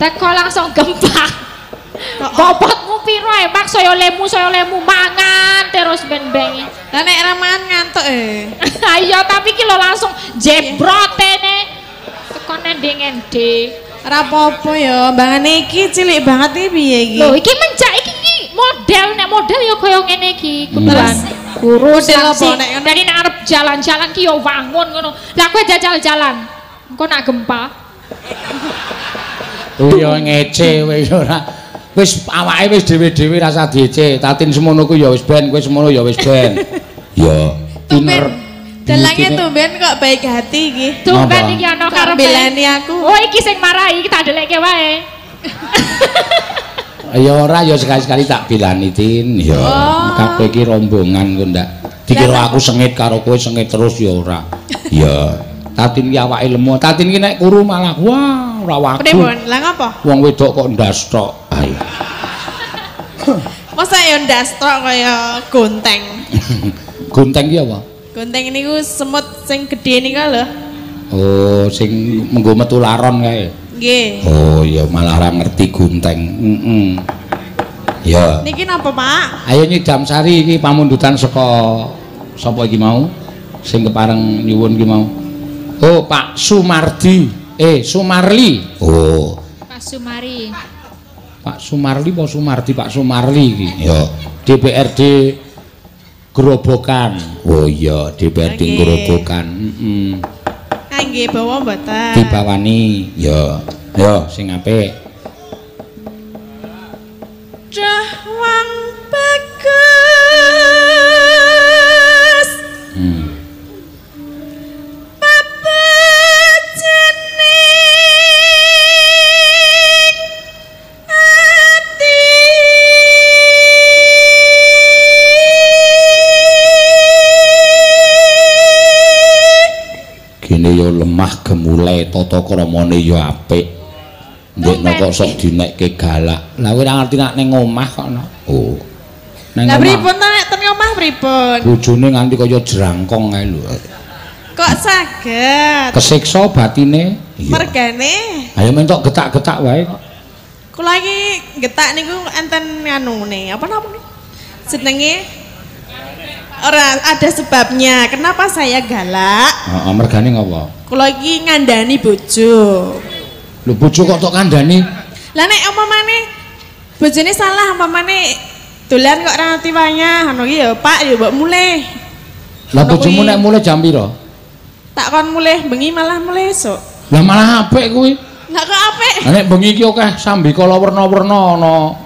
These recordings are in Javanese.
Teko langsung gempa. Bobotmu piro emak saya lemu mangan terus ben-bengi. Lah nek ra mangan ngantuk Ayo tapi ki lho langsung jebrot ne. Teko nending-endi. Ora apa-apa ya, mbangane iki cilik banget iki piye iki? Lho iki menjak iki model nek model ya kaya ngene iki. Kuduan kurus apa nek dari nek arep jalan-jalan ki ya wangun ngono. Lah kowe jajal jalan. Engko nak gempa. Oh ya ngece kowe ora. Wis awake wis dhewe-dhewe rasa diece. Tatin semono ku ya wis ben, kowe semono ya wis ben. Ya pinter. Dalange tumben kok baik hati iki. Tumben iki ana karepe. Belani aku. Oh iki sing marahi iki tak delekke wae. Ya ora ya sekali-sekali tak bilani Tin ya. Kabeh iki rombongan kok ndak. Dikira aku sengit karo kowe sengit terus ya ora. Ya. Tatin ki awake lemu. Tatin ki nek kuru malah wah ora wagu. Pripun? Lah ngapa? Wong wedok kok ndas tok. Ayo. Masa ya ndas tok kaya gonteng. Gonteng ki apa? Gonteng niku semut sing gedhe niku lho. Oh, sing menggo metu laron kae. Nggih. Oh, ya malah ora ngerti gonteng. Ya. Niki napa, Pak? Ayo Nyidam Sari iki pamundutan saka sapa iki mau? Sing kepareng nyuwun ki mau. Oh, Pak Sumardi. Sumarli. Oh. Pak Sumari. Pak Sumarli apa Sumardi? Pak Sumarli iki. Ya, DPRD Grobogan. Oh iya, DPRD Grobogan. Nggih, bawa mboten. Dibawani. Ya. Ya, sing apik. Wang bagus. Kene ya lemah gemulai tata kramane ya apik. Ndekno kok sok dinekke galak. Lah kowe ora ngerti nek ning omah kok no. Oh. Lah pripun ta nek ten omah pripun? Bojone nganti kaya jerangkong kae lho. Kok saged? Kesiksa batine. Mergane. Ayo mentok getak-getak wae kok. Kula iki getak niku enten anune, apa namanya? Jenenge ora ada sebabnya. Kenapa saya galak? Heeh, mergane ngopo? Kula iki ngandani bojo. Lho bojo kok tok kandhani? Lah nek umpamane bojone salah umpamane dolan kok ora ngerti wayah ngono iki ya Pak ya mbok mulih. Lah bojomu nek mulih jam pira? Tak kon mulih bengi malah mulih esuk. Lah malah apik kuwi. Lah kok apik? Lah nek bengi iki akeh sambikala werna-werna ana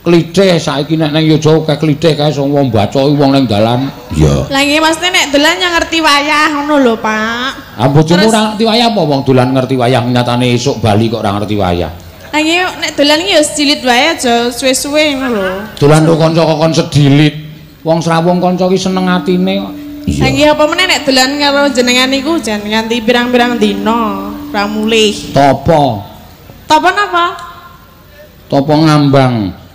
klithih saiki nek nang Yojo akeh klithih kae sing wong baca wong ning dalan. Iya. Lah nggih mesti nek dolan yang ngerti wayah ngono lho Pak. Ah bojomu ora ngerti wayah apa wong dolan ngerti wayah nyatane esuk bali kok ora ngerti wayah. Lah nggih nek dolan iki ya cilit wae aja suwe-suwe ngono lho. Dolan karo kanca kon sedilit. Wong srawung kanca ki seneng atine kok. Lah nggih apa meneh nek dolan karo jenengan niku jan nganti pirang-pirang dina ora mulih. Topo. Topo napa? Topo ngambang.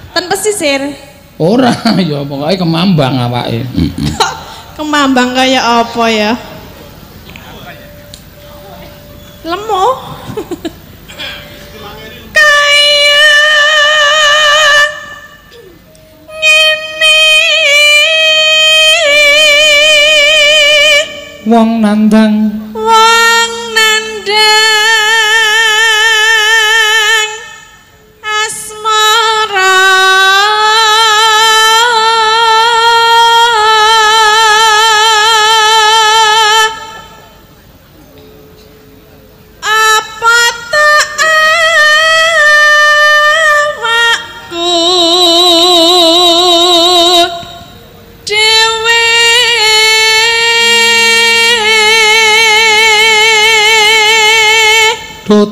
Ten pesisir. Ora, ya pokoke kemambang awake. Kemambang kaya apa ya? Lemu. Kaya ngene. Wong nandang. Wong nandang.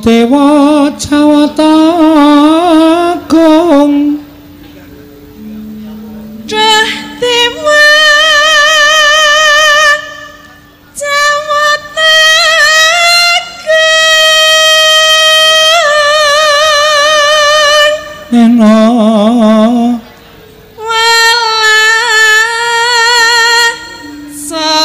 Dewa Jawata Agung Dah Dewa Jawata Agung Neno Wala Sana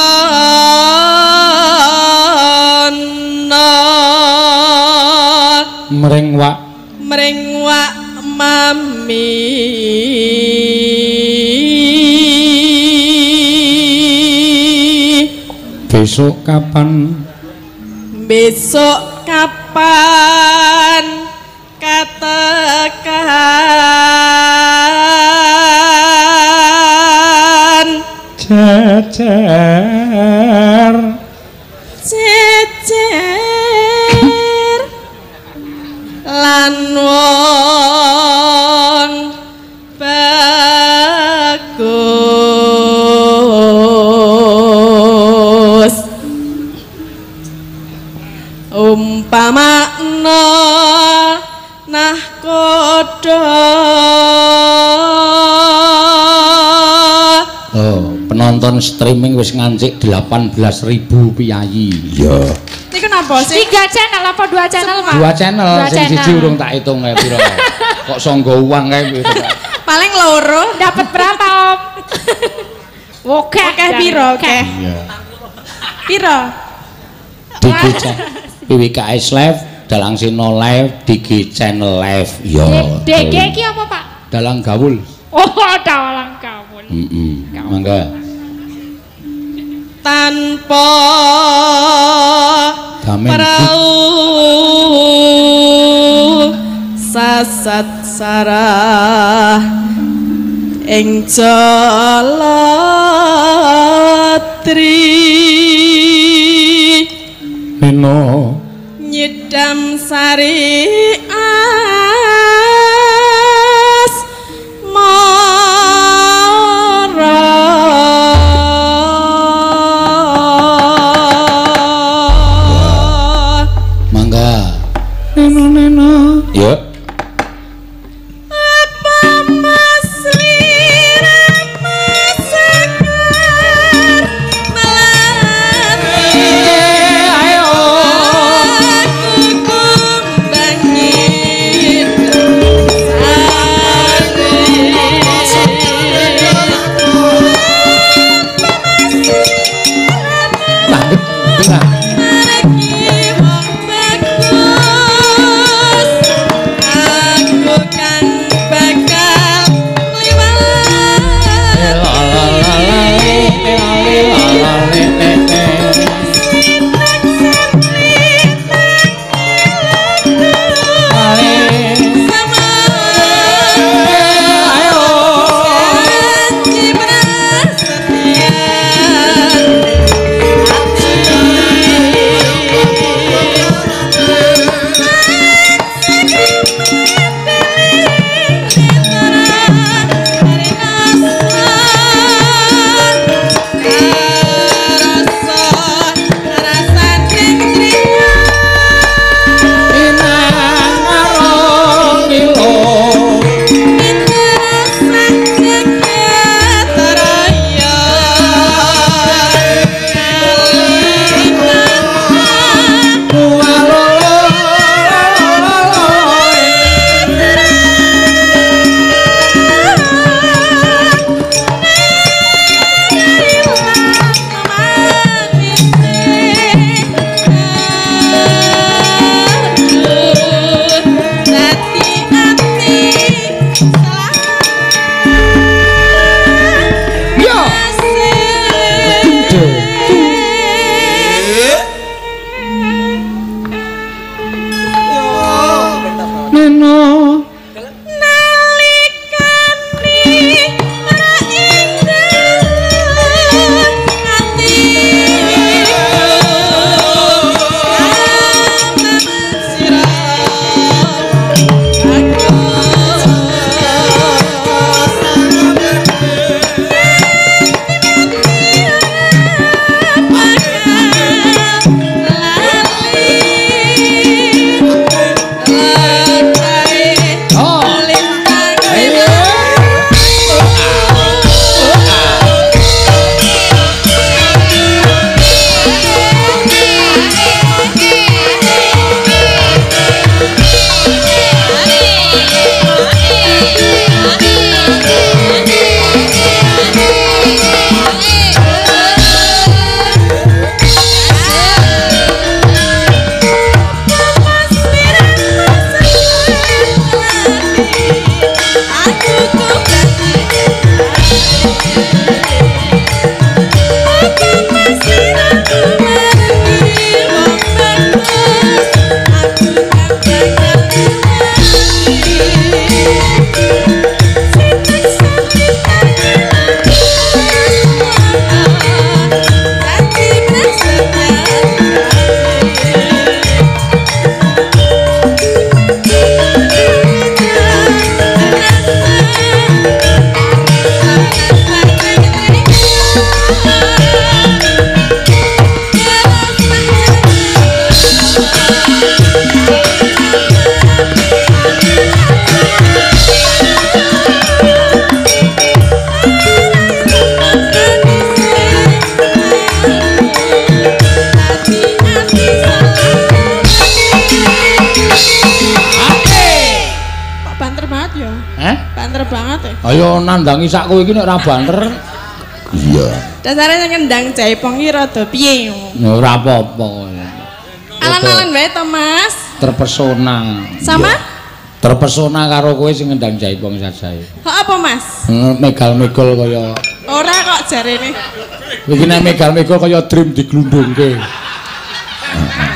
Mringwak mami besok kapan katakan cecer lan wong bagus umpamana nahkoda penonton streaming wis ngancik 18.000 piyayi ya niku napa sih 3 channel apa 2 channel Pak 2 channel sing siji urung tak hitung kae pira kok sanggo uang kae pira paling loro dapat berapa Om oke piro oke piro PWKS Live Dalang Sino Live Digi Channel Live ya DG iki apa Pak Dalang Gawul Dalang Gawul mangga tanpa Damen sasat sarah ing jalatri Nino nyedam sari as mara mangga neno yuk banter banget ya. Ayo nandangi sak kowe iki nek ora banter. Iya. Dasare ngendang jaipong iki rada piye? Ora apa-apa. Alan-alan wae to, Mas. Terpesona. Sama? Terpesona karo kowe sing ngendang jaipong sajae. Kok apa, Mas? Megal-megol kaya ora kok jarene. iki nek megal-megol kaya dream diglundungke.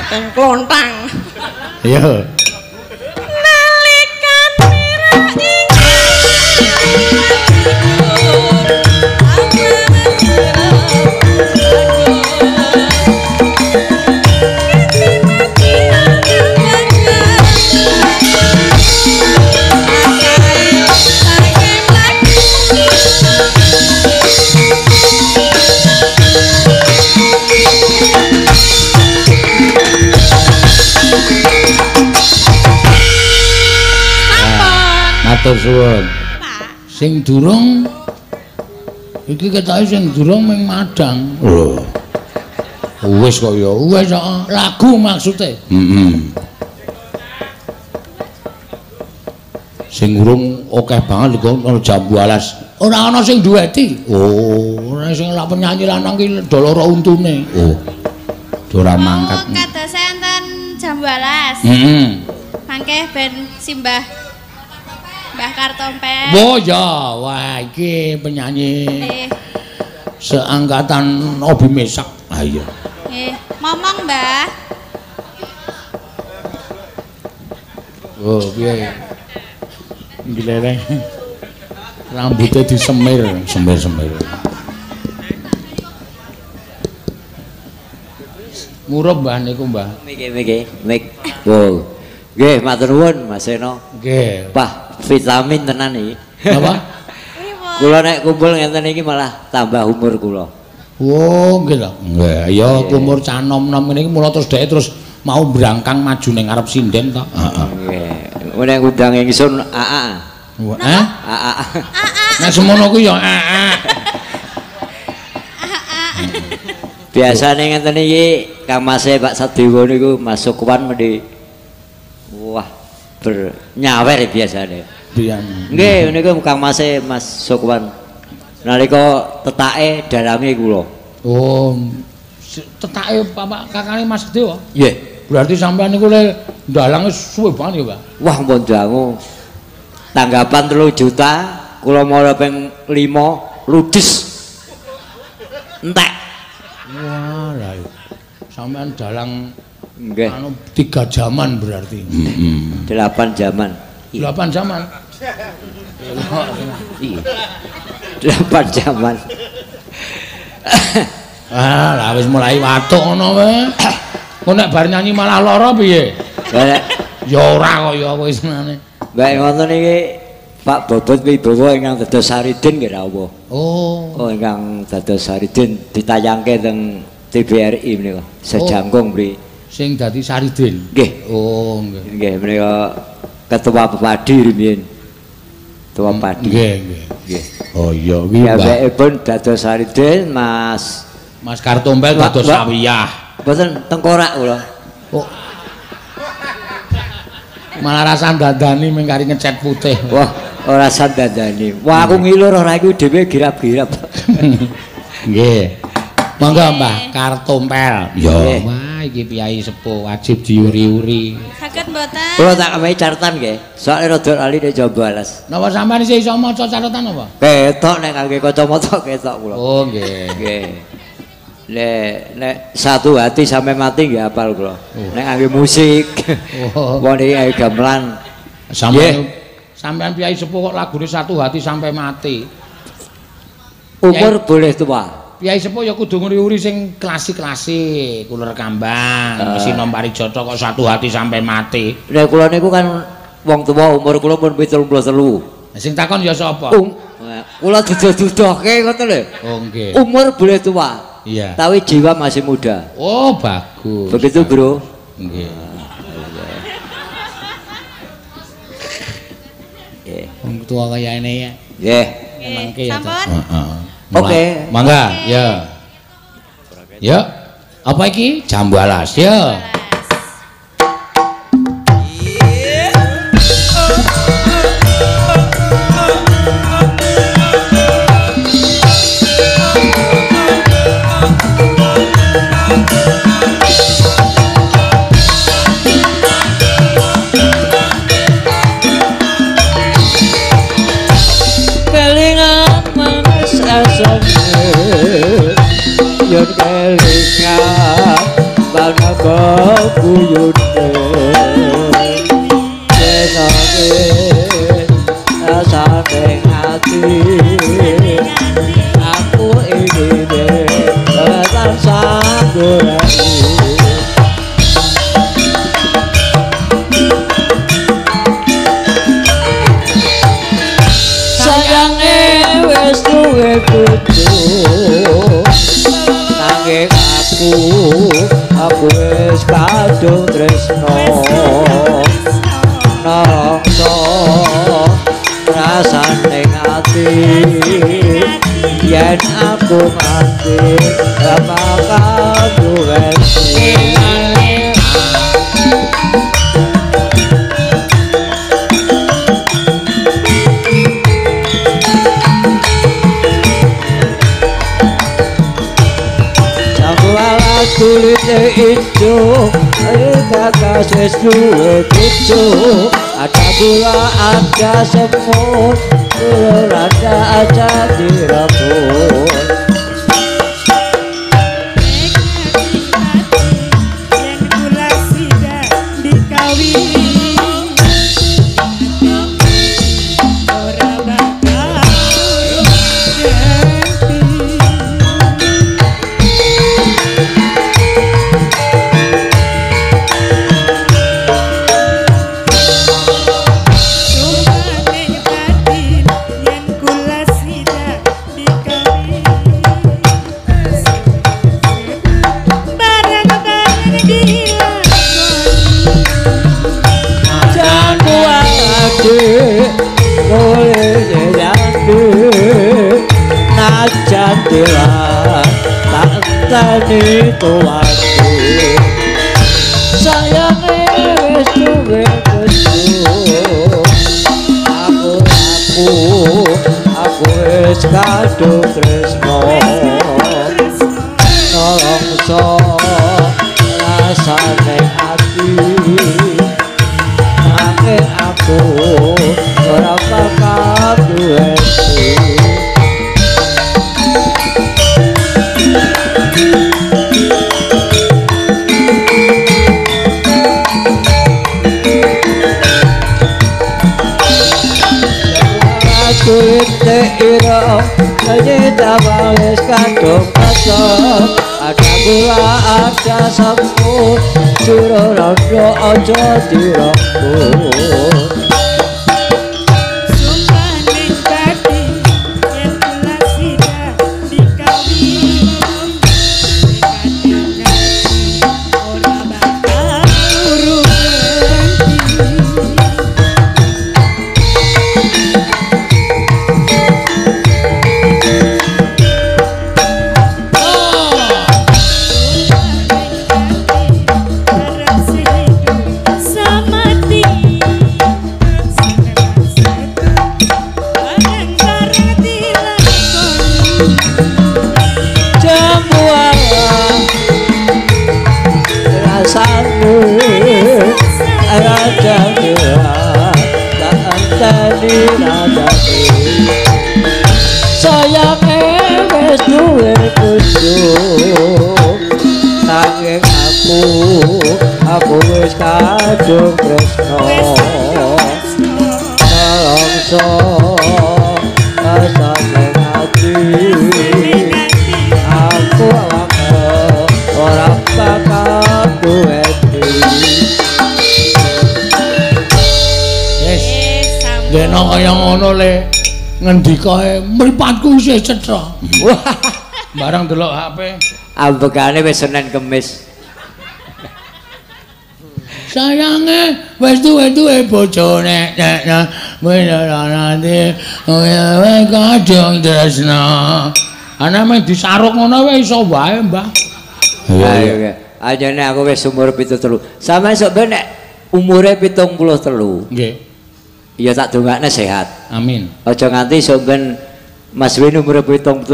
Teng klontang. Iya. Matur suwun. Sing durung iki ketoke sing durung ming madang. Lho. Wis kok ya, wis lagu maksude. Sing urung akeh banget kok Jambu Alas. Ora ana sing duweti. Oh, ora sing lak penyanyi lanang ki doloro untune. Oh. Ora mangkat. Oh, kados enten Jambu Alas. Mangke ben simbah Mbah Kartompel. Oh ya, wah iki penyanyi seangkatan Obi Mesak. Ah iya. Momong, Mbah. Oh, piye? Gilere. Rambutnya disemir, semir-semir. Murup Mbah niku, Mbah. Miki. Wow. Nggih, matur nuwun Mas Seno. Nggih. Wah, vitamin tenan iki. Apa? Kula nek kumpul ngenten iki malah tambah umur kula. Oh, nggih lho. Nggih, ya umur cah nom-nom ngene iki mula terus dhek terus mau brangkang maju ning ngarep sinden to. Heeh. Nggih. Nek ngundang ingsun AA. AA. Nek semono ku ya AA. Biasane ngenten iki Kang Mas Pak Sadewa niku masuk kuwan mendhi wah bernyawer biasane. Nggih niku Kang Mas Sukwan. Nalika tetake dalame kula. Oh, tetake Bapak kakane Mas Dewa. Nggih. Berarti sampean niku le ndalang suwe banget ya, Pak. Wah, mpun dangu. Tanggapan 3 juta, kula mara ping 5 ludes. Entek. Wah, lah. Sampean dalang nggih. Anu 3 jaman berarti. 8 jaman. 8 jaman. Iya. 8 jaman. Lah wis mulai watuk ngono wae. Kok nek bar nyanyi malah lara piye? Ya ora kok ya wis ngene. Mbak ngoten iki Pak Bobot Wibowo ingkang dados Saridin nggih rawuh. Oh, ingkang dados Saridin ditayangke teng TVRI menika. Sejangkung mriki. Sing dadi Saridin. Nggih. Oh, nggih. Nggih menika ketua Pepadi riyen. Ketua Padi. Nggih. Oh iya kuwi. Piyambakipun dados Saridin Mas Kartompel dados Sawiyah. Mboten tengkorak kula. Oh. Malah rasa dandani mung kari ngecat putih. Wah, ora sandandani. Wah, aku ngilur ora iku dhewe girap-girap. Nggih. Monggo Mbah Kartompel. Ya, wah iki piyai sepuh wajib diuri-uri. Saged mboten? Kula tak kamahi catatan nggih. Soale rada lali nek Jambu Alas. Napa sampean isih iso maca catatan apa? Ketok nek kangge kacamata ketok kula. Oh, nggih. Nggih. Nek satu hati sampai mati nggih hafal kula. Nek kangge musik. Wong iki kangge gamelan. Sampean piyai sepuh kok lagune satu hati sampai mati. Umur boleh tua. Piyai sepuh ya kudu nguri-uri sing klasik-klasik, Uler Kambang, Sino Parijata kok satu hati sampai mati. Nek kula niku kan wong tua umur kula pun 73. Sing takon ya sapa? Kula duduh-duduhke ngoten lho. Oh nggih. Umur boleh tua. Iya. Tapi jiwa masih muda. Oh, bagus. Begitu, Bro. Nggih. Nggih. Wong tua kaya ini ya. Nggih. Nggih. Sampun. Heeh. Oke. Mangga, ya. Ya. Apa iki? Jambu Alas, ya. guyune senenge rasane ati aku iki tenan sanggurani sayange wis duwe bojo nanging aku wis kadung tresno nongso rasane ati yen aku mati bakal duwe kulite ijo kakak sesuai bojo ada gula ada semut ada aja dirabut yang gula sida dikawini ora bakal jadilah tak tani tuaku sayange wis duwe bojo aku wis kadung tresno nongso rasane ati aku ora bakal duwe kulite ira kaya wis kadung kasar ada gula ada semut juro rondo aja dirambut sumpaning dadi yen gula sida dikawini ora bakal sayange wis duwe bojo nanging aku wis kadung tresno nongso rasane ati aku ora bakal duwe dene kaya ngono le ngendikae mripatku isih cetha. Barang delok HP. Ambekane wis Senin Kemis. Sayange wis duwe bojo nek nanti kadung tresno. Ana mung disaruk ngono wae iso wae, Mbah. Ayo ge. Ajane aku wis umur 73. Sampe sok ben nek umure 73. Nggih. Ya tak dongakne sehat. Amin. Aja nganti sok ben Mas Win umur 73.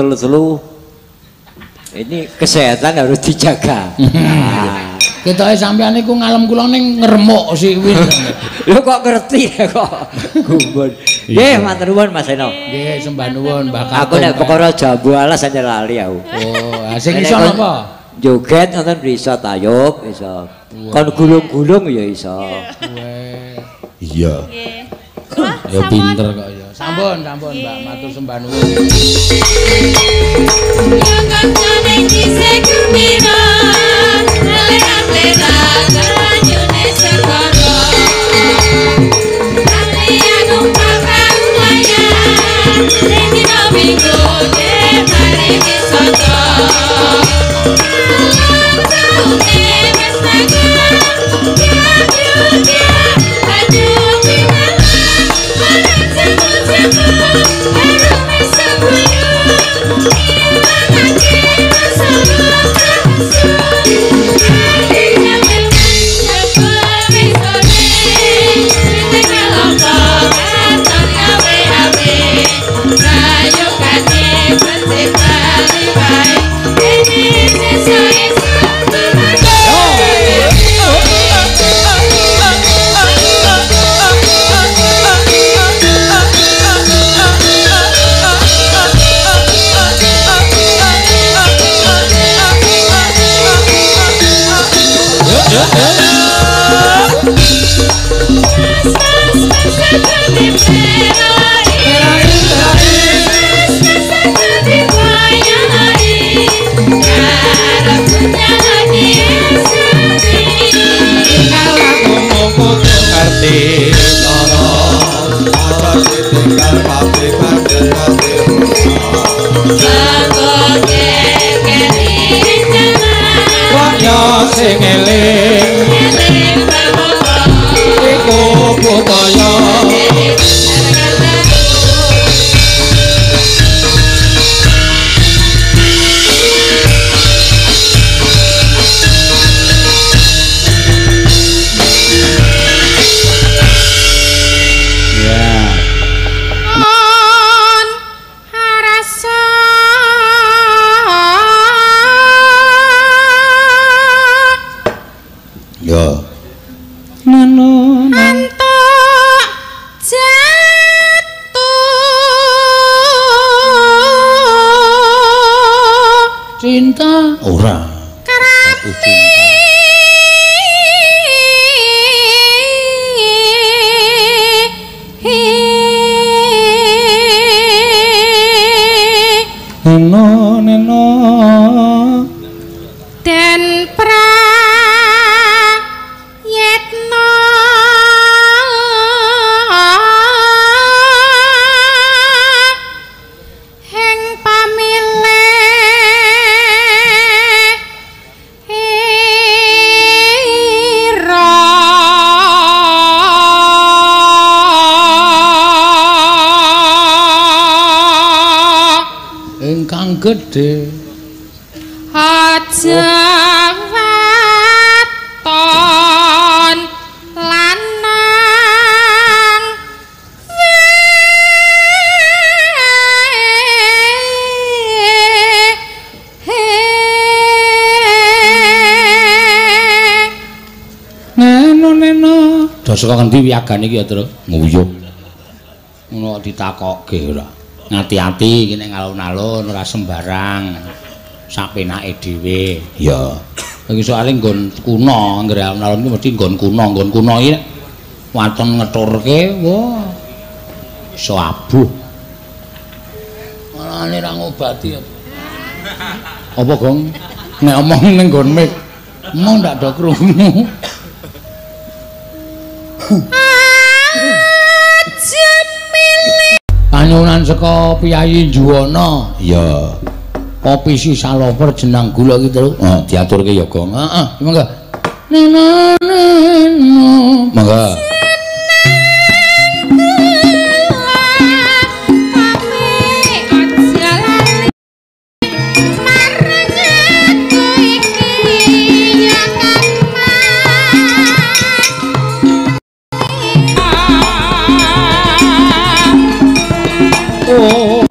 Ini kesehatan harus dijaga. Ketoke sampean niku ngalem kula ning ngremuk si Win. Lho kok ngerti kok gumun. Nggih, matur nuwun Mas Eno. Nggih, sembah nuwun Mbah Kakung. Aku nek perkara jambu alas aja lali aku. Oh, sing iso napa? joget ngoten bisa tayub iso. Kon gulung-gulung ya iso. Iya. Ya pinter kok ya. Sampun Mbak, matur sembah nuwun. Ya kancane dise kumira, lera-lera kanyune sekono. Kali aku pakar ulaya, dina minggu de mari wisata. Sing eling iku budaya cinta ora aku cinta neno den prayetno heng pamilih ingkang gedhe aja waton lanang neno do saka ngendi wiagane iki ya Tru nguyuh ngono ditakokke ora ngati-ati iki nek alun-alun ora sembarang sak penake dhewe ya iki soalé nggon kuna anggere alun-alun iki mesti nggon kuna iki waton ngeturke wah iso abuh malane ra ngobati apa Gong nek omong ning nggon mik mong ndak do krungu panyuwunan saka Piyayi Juwana ya kopi sisa lover jenang gula iki Tru diaturke ya Gong heeh monggo monggo oh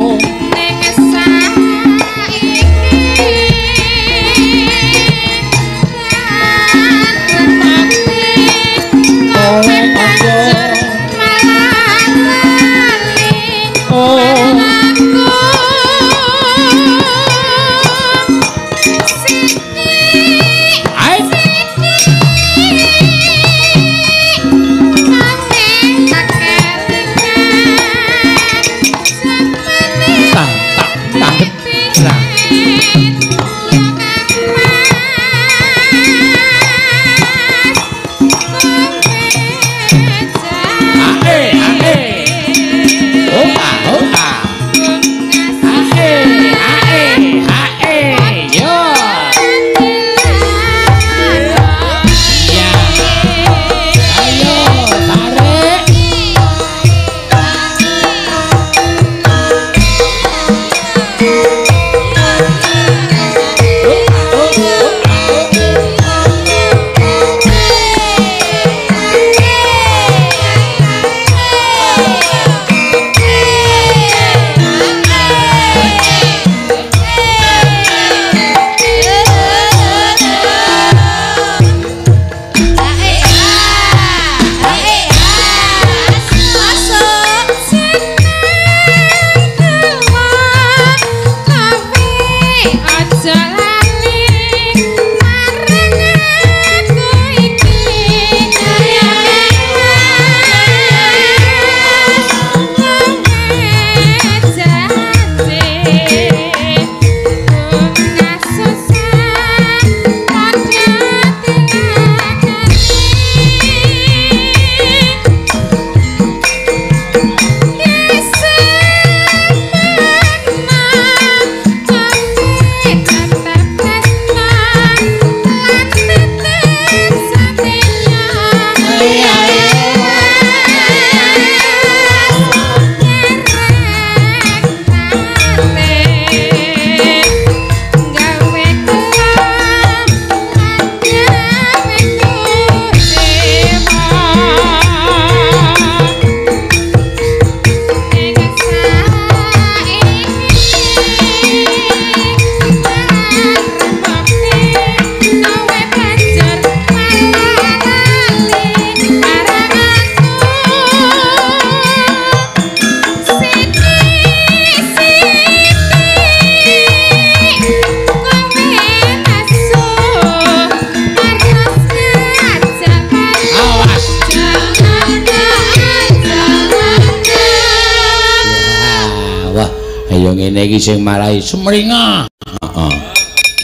Ya ngene iki sing marahi semringah. Heeh.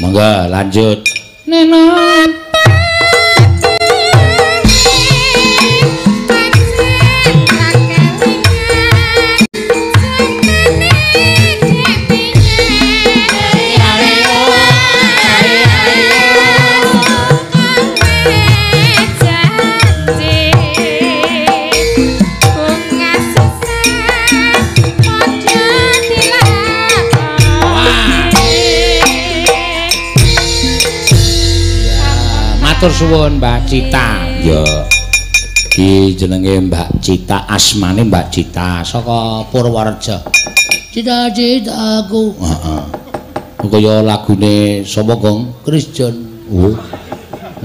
Monggo lanjut. Nenon. Matur suwun Mbak Cita. Ya. Iki jenenge Mbak Cita, asmane Mbak Cita saka Purworejo. Cita-citaku. Heeh. Kaya lagune sapa, Gong? Krisjon. Oh.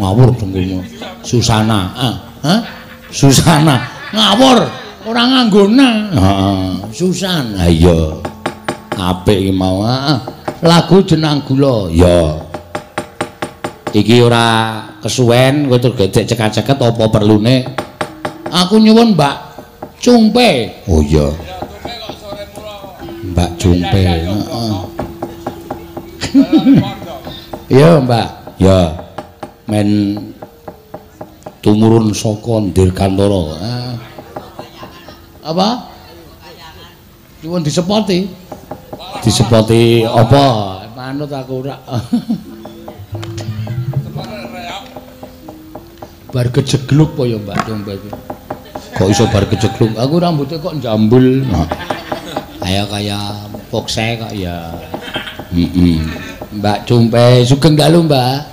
Ngawur dengkulmu. Susana. Hah? Susana. Ngawur. Ora nganggona. Heeh. Susan. Ha iya. Apik iki mau. Lagu Jenang Gula. Ya. Iki ora kesuwen kowe tur gedek cekak-ceket apa perlune aku nyuwun Mbak Cumpe. Oh iya Mbak Cumpe. Heeh. Iya Mbak. Ya men tumurun saka Dirgantara. Apa? Nyuwun disepoti. Disepoti apa? Manut aku ora. Bar kejegluk apa ya Mbak Cumpe iki? Kok iso bar kejegluk? Aku rambutnya kok jambul. Kaya pokse kok ya. Mbak Cumpe, sugeng dalu Mbak.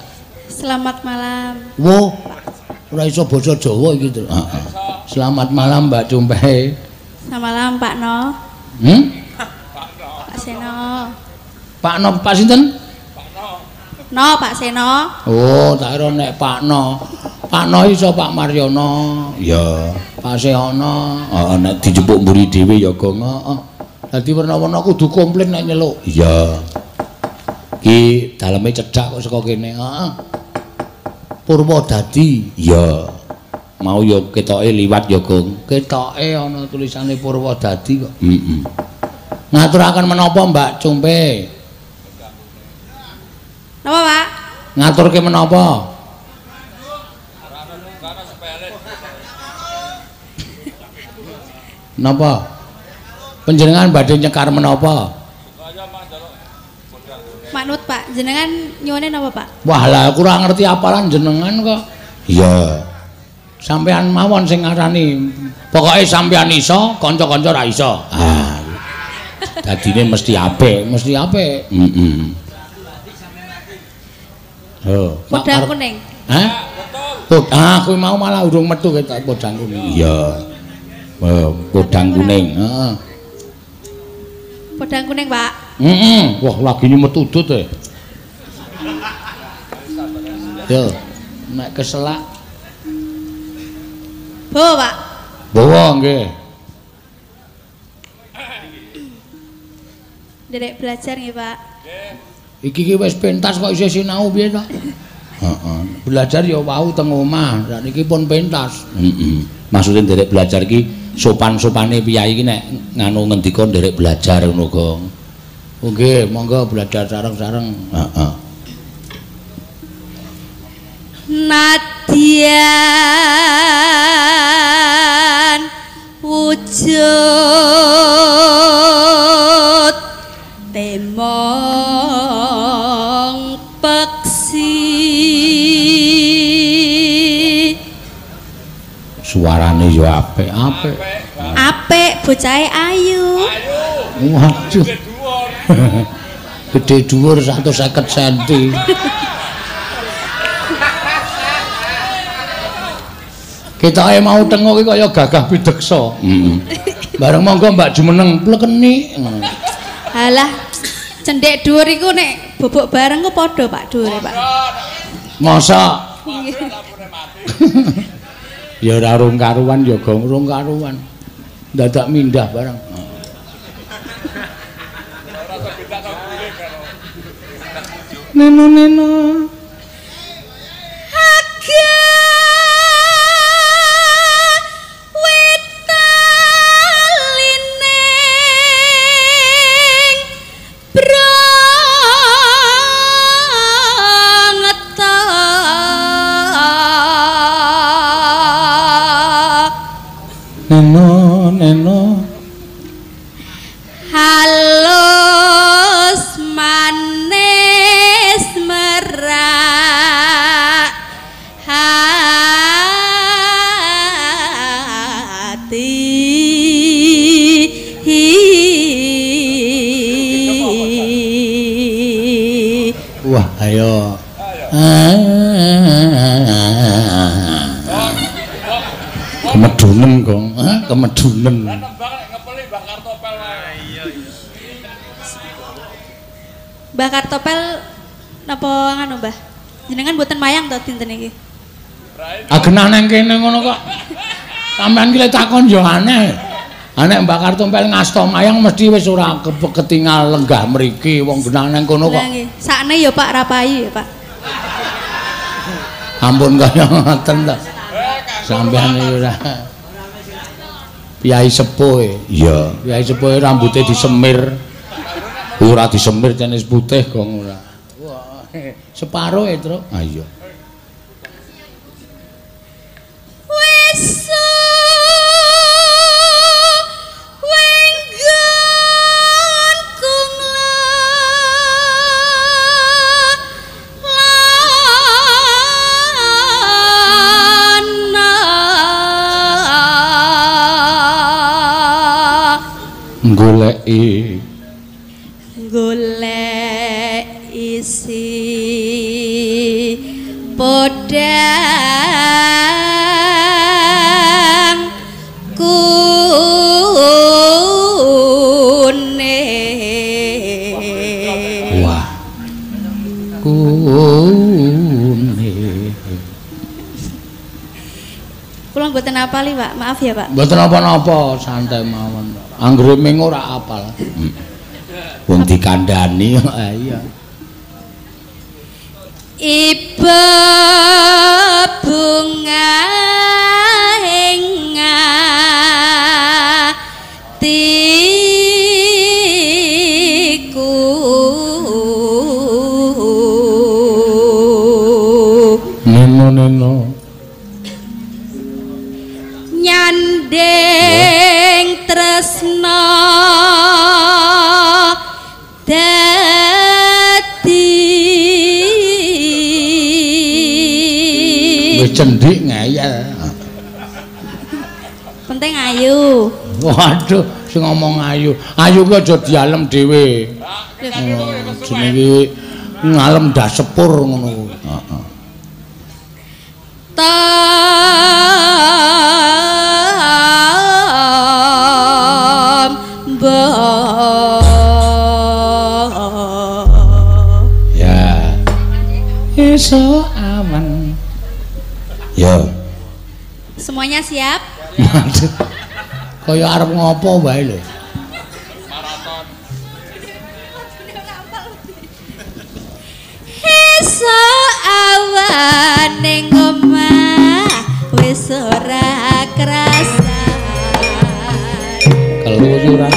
Selamat malam. Wo, ora iso basa Jawa iki to. Selamat malam Mbak Cumpe. Selamat malam Pak No. Pak Seno. Pak No, Pak sinten? No, Pak Seno. Oh, tak kira nek Pak No. Pak No iso Pak Maryono. Ya, Pak Seono. Heeh, nek dijupuk mburi dhewe ya Gong. Heeh. Dadi werna-werna kudu komplain nek nyeluk. Iya. Ki daleme cedhak kok saka kene. Heeh. Purwodadi. Iya. Mau ya ketoke liwat ya Gong. Ketoke ana tulisane Purwodadi kok. Heeh. Ngaturaken menapa Mbak Cumpe? Napa, Pak? Ngaturke menapa? Napa? Panjenengan badhe nyekar menapa? Manut Pak, jenengan nyuwune napa Pak? Wah lah kurang ngerti apalan jenengan kok. Iya. Sampean mawon sing ngarani. Pokoke sampean iso, kanca-kanca ra iso. Ah. Dadine mesti apik, mesti apik. Heeh. Oh, Podang kuning. Hah? Betul. Kowe mau malah urung metu ketok podang kuning. Iya. Podang kuning, heeh. Podang kuning, Pak. Wah, lagine metudut e. Yo, nek keselak. Bawa, Pak. Bawa nggih. Derek belajar nggih, Pak. Iki wis pentas kok isih sinau piye to? Heeh. Belajar ya wau teng omah, sakniki pun pentas. Maksudnya nderek belajar iki sopan-sopane piyai iki nek nganu ngendika nderek belajar ngono, Gong. Oh nggih, monggo belajar sareng-sareng. Heeh. Nadyan wujud temong peksi Suarane yo apik-apik. Apik, bocahe ayu. Waduh. Gede dhuwur 150 cm. Ketoke mau tengok iki kaya gagah pideksa. Bareng monggo Mbak Jumeneng plekeni. Halah, cendhek dhuwur iku nek bobok bareng ku padha Pak dhuwure, Pak. Masa? Ya ora rung karuan ya Gong, rung karuan. Dadak mindah bareng. Neno. neno neno halus manis merak hati. Wah, ayo. Kemedunen kok, kemedunen. Mbah Kartopel napa ngono, Mbah? Jenengan mboten mayang to dinten iki? Agenan nang kene ngono kok. Sampeyan ki lek takon yo aneh. Anek Mbak Kartopel ngasta mayang mesti wis ora ketinggal lenggah mriki wong genah nang kono kok. Lah nggih, sakne ya Pak Rapayu ya, Pak. Ampun kaya ngoten to. Sampeyan iki ora Piai sepuh. Iya, Piai sepuh rambutnya disemir. Ora disemir tenis putih kok ora. Wah, separo e, Truk. Ah iya. Wis goleki isi podang kuning. Wah, kuning. Kula mboten apal Pak, maaf ya Pak. Mboten apa-apa, santai mawon. Anggere ming ora apal. Wong dikandhani kok iya. Iba bunga hatiku neno nyandeng tresna wis cendik ngeyel. Penting ayu. Waduh, sing ngomong ayu. Ayu kuwi aja dialem dhewe. Jenenge ngalem dah sepur ngono kuwi. Heeh. Ya. Esok aman. Yo. Semuanya siap? Waduh. Kaya arep ngopo wae lho. Maraton. Esok awan ning omah wis ora krasan. Keluyuran.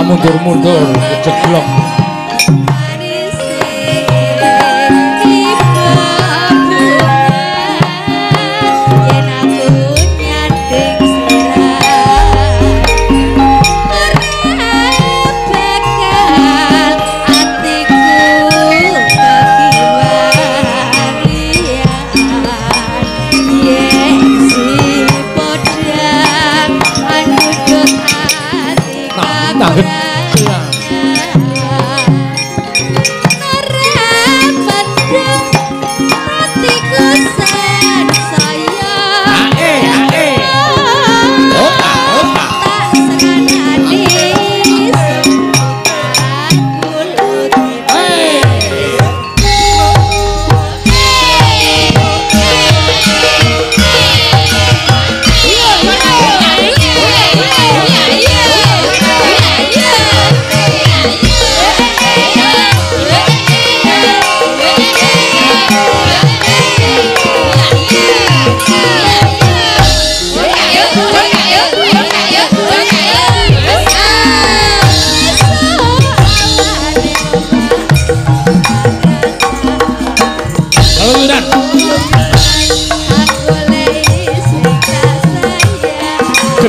Mundur-mundur kejeglok.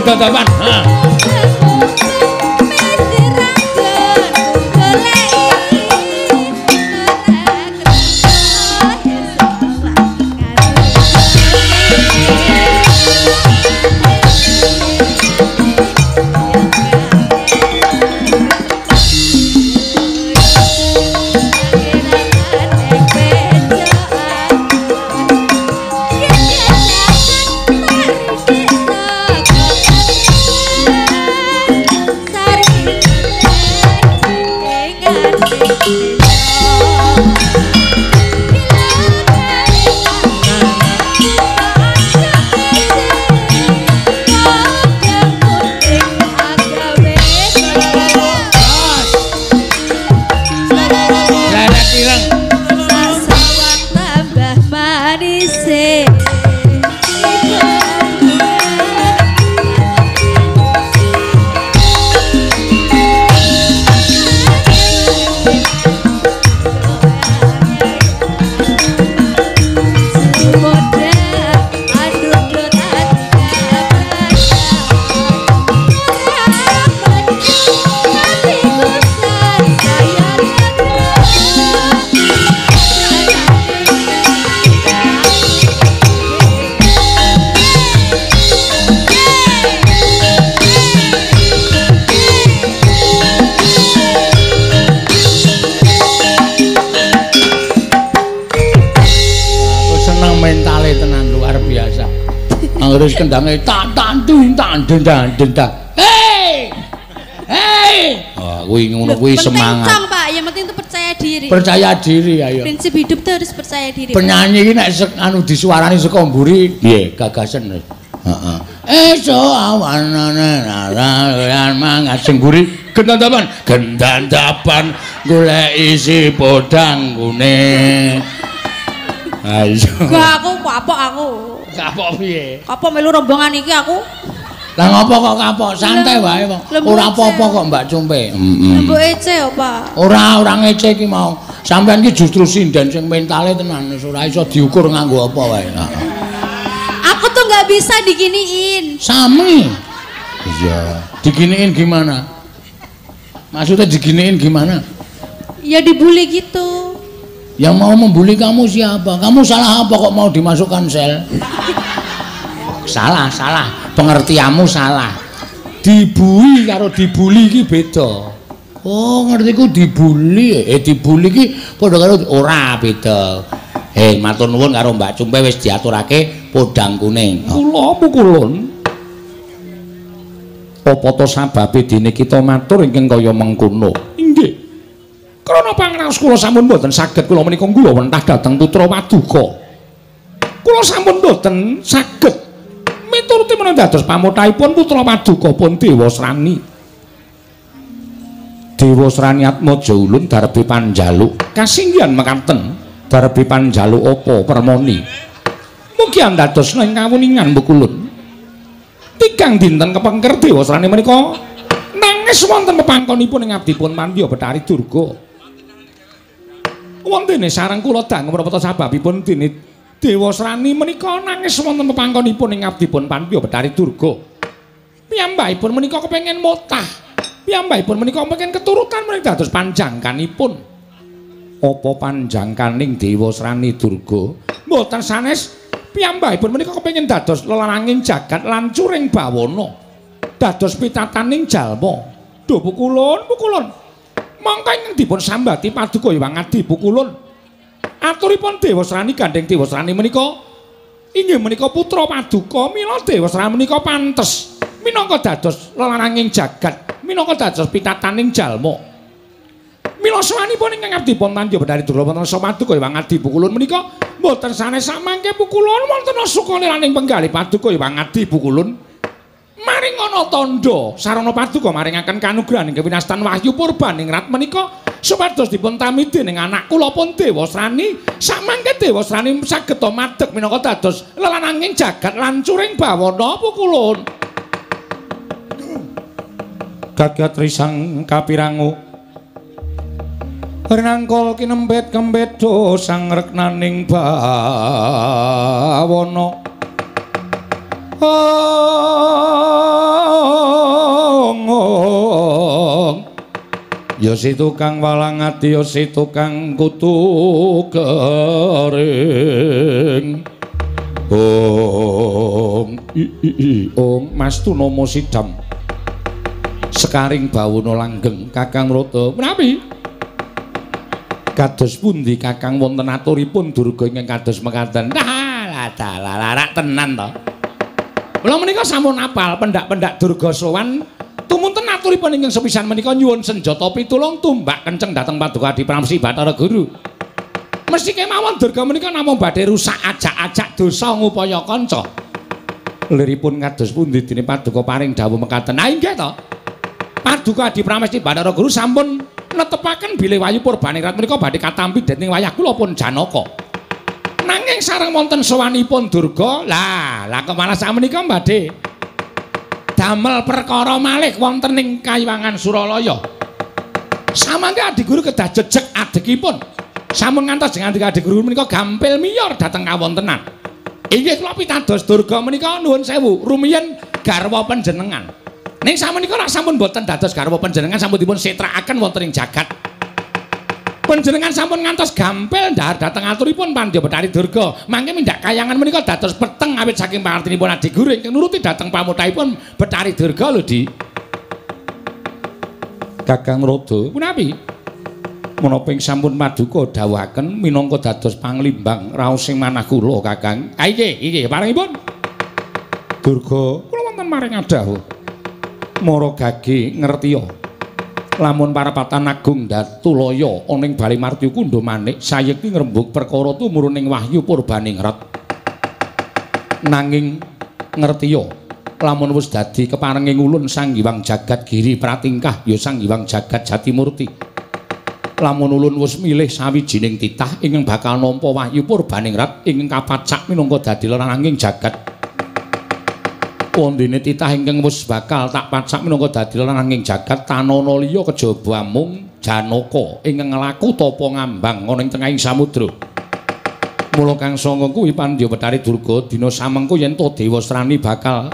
kedadapan. Terus kendangnya tak dendang. Hei! Kuwi ngono kuwi semangat. Penting Pak, yang penting itu percaya diri. Percaya diri ayo. Prinsip hidup itu harus percaya diri. Penyanyi iki nek disuarani saka mburi, piye gagasan. Heeh. Esuk awanane narayan mangat sing mburi gendandapan golek isi podang kuning. Ayo. Gak aku kapok aku. Kapok piye? Kapok melu rombongan iki aku. Lah ngopo kok kapok? Santai wae kok. Ora apa-apa kok Mbak Cumpe. Mbok ece yo, Pak. Ora ngece iki mau. Sampeyan iki justru sinden sing mentale tenan, ora iso diukur nganggo apa wae. Aku tuh nggak bisa diginiin. Sami. Iya. Diginiin gimana? Maksudnya diginiin gimana? Ya dibully gitu. Yang mau membuli kamu siapa? Kamu salah apa kok mau dimasukkan sel? Salah. Pengertianmu salah. Dibully karo dibully iki beda. Oh, ngertiku dibully. Dibully iki padha karo ora beda. Matur nuwun karo Mbak Cumpe wis diaturake podang kuning. Kula pukulun. Apa to sababe dene kita matur ingkang kaya mengkono? Inggih. Krana pangraos kula sampun mboten saged kula menika kula wentah dhateng putra Paduka. Kula sampun mboten saged mituruti menawi dados pamuthaipun putra Paduka pun Dewasrani. Dewasrani Atmaja Ulun darbi panjaluk. Kasinggihan mekaten darbi panjaluk apa permoni. Mugi andados ing kawuningan Bukulun. Tigang dinten kepengker Dewasrani menika nangis wonten pepangkonipun ing abdipun Pandya Betari Durga. Wontene sareng kula dangu menapa sababipun dene Dewasrani menika nangis wonten pepangkonipun ing abdipun Pandya Betari Durga. Piyambakipun menika kepengin motah. Piyambakipun menika kepengin keturutan menika dados panjangkanipun. Apa panjangkaning Dewasrani Durga? Mboten sanes piyambakipun menika kepengin dados lelaranging jagat lancuring bawana. Dados pitataning jalma. Duh pukulun. Mangka ingkang dipun sambati Paduka Hyang Adi Pukulun. Aturipun Dewasrani gandeng Dewasrani menika inggih menika putra Paduka, mila Dewasrani menika pantes minangka dados lelaranging jagat, minangka dados pitataning jalma. Mila sawanipun ingkang abdipun Pandya Betari Durga wonten Paduka Hyang Adi Pukulun menika mboten sanes samangke Pukulun wonten sukaliraning penggalih Paduka Hyang Adi Pukulun. Maring ana tandha sarana Paduka maringaken kanugrahan ing winastan wahyu purbaning rat menika supados dipun tamidi ning anak kula pun Dewasrani samangke Dewasrani saged madeg minangka dados lelananging jagat lancuring bawana Pukulun. Gagat risang kapirangu renangkol kinembet-kembet dosang reknaning bawana. Ya si tukang walang ati ya si tukang kutu kering. Ong Mas Tunomo Sidam. Sekaring bawono langgeng Kakang Rata. Menawi? Kados pundi Kakang wonten aturipun Durga ingkang kados mekaten? Rak tenan to. Kula menika sampun apal pendak-pendak Durga sowan tumunten aturipun ingkang sepisan menika nyuwun senjata pitulung tumbak kenceng dhateng Paduka Adi Pramesti Bathara Guru. Mesti kemawon Durga menika namung badhe rusak ajak-ajak dosa ngupaya kanca. Liripun kados pundi dene Paduka paring dawuh mekaten? Ah inggih to. Paduka Adi Pramesti Bathara Guru sampun netepaken bilih wayu Purbaningrat menika badhe katampi dening wayah kula pun Janaka. Nanging sareng wonten sowanipun Durga, lah kemana sakmenika badhe damel perkara malih wonten ing Kayuwangan Suralaya. Samangke Adi Guru kedah jejeg adegipun. Sampun ngantos dengan Adi Guru menika gampil miyar dhateng kawontenan. Inggih kula pitados Durga menika nuwun sewu rumiyin garwa panjenengan. Ning sakmenika rak sampun boten dados garwa panjenengan sampun dipun setrakaken wonten ing jagat. Panjenengan sampun ngantos gampil ndhahar dhateng aturipun Pandya Bathari Durga. Mangke mindhak kayangan menika dados peteng awit saking pangartinipun Adi Guru ingkang nuruti dhateng pamutahipun Bathari Durga lho, Di. Kakang Rada, punapi? Menapa ing sampun paduka dawuhaken minangka dados panglimbang raos sing manah kula, Kakang. Ah inggih, paringipun. Durga, kula wonten maring dawuh. Mara gage ngertiya. Lamun parapatan agung Datulaya ana ing Bali Martya Kundha Manik sayekti ngrembug perkara tumurun ing Wahyu Purbaningrat. Nanging ngertiya lamun wis dadi keparenging ulun Sang Hyang Jagat Giri Pratingkah ya Sang Hyang Jagat Jatimurti. Lamun ulun wis milih sawijining titah ingkang bakal nampa Wahyu Purbaningrat ingkang kapacak minangka dadi lenanging jagat. Pondene titah ingkang wis bakal tak pacak minangka dadi lenanging jagat tanana liya kejaba mung Janaka ingkang nglaku tapa ngambang ana ing tengahing samudra. Mula kang sanga kuwi Pandya Bathari Durga dina samengko yen to Dewa Srani bakal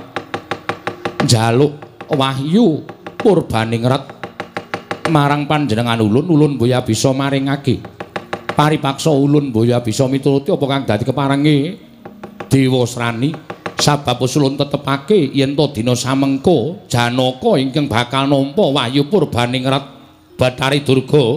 njaluk Wahyu Purbaningrat marang panjenengan ulun boya bisa maringake. Paripaksa ulun boya bisa mituruti apa kang dadi keparengi Dewa Srani. Sabab usulun tetepake yen to dina samengko Janaka ingkang bakal nampa Wahyu Purbaningrat Bathari Durga.